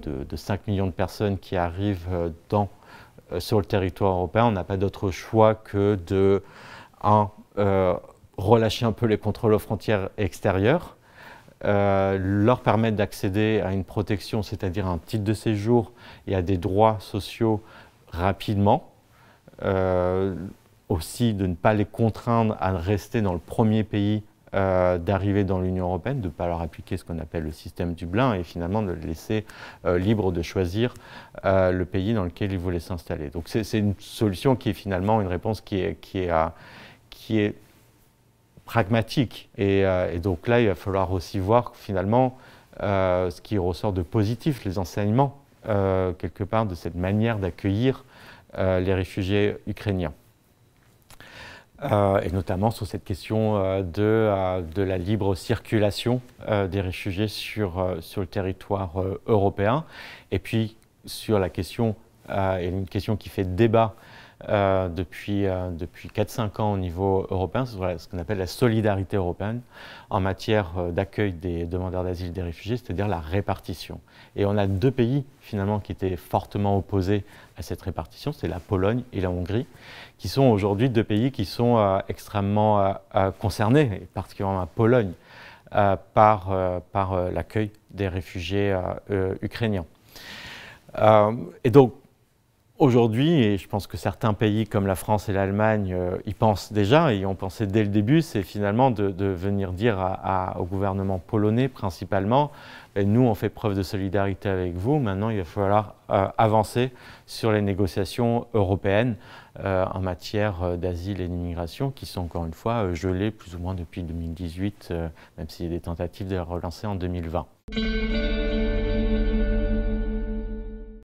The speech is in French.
de 5 millions de personnes qui arrivent sur le territoire européen, on n'a pas d'autre choix que de relâcher un peu les contrôles aux frontières extérieures, leur permettre d'accéder à une protection, c'est-à-dire un titre de séjour et à des droits sociaux rapidement. Aussi de ne pas les contraindre à rester dans le premier pays d'arriver dans l'Union européenne, de ne pas leur appliquer ce qu'on appelle le système Dublin et finalement de les laisser libres de choisir le pays dans lequel ils voulaient s'installer. Donc c'est une solution qui est finalement une réponse qui est pragmatique. Et donc là, il va falloir aussi voir finalement ce qui ressort de positif, les enseignements quelque part de cette manière d'accueillir les réfugiés ukrainiens. Et notamment sur cette question de la libre circulation des réfugiés sur le territoire européen. Et puis sur la question, et une question qui fait débat depuis 4-5 ans au niveau européen, c'est ce qu'on appelle la solidarité européenne en matière d'accueil des demandeurs d'asile, des réfugiés, c'est-à-dire la répartition. Et on a deux pays finalement qui étaient fortement opposés à cette répartition, c'est la Pologne et la Hongrie, qui sont aujourd'hui deux pays qui sont extrêmement concernés, et particulièrement la Pologne, par l'accueil des réfugiés ukrainiens. Et donc, aujourd'hui, et je pense que certains pays comme la France et l'Allemagne y pensent déjà, et y ont pensé dès le début, c'est finalement de venir dire au gouvernement polonais principalement, nous on fait preuve de solidarité avec vous, maintenant il va falloir avancer sur les négociations européennes en matière d'asile et d'immigration qui sont encore une fois gelées plus ou moins depuis 2018, même s'il y a des tentatives de les relancer en 2020.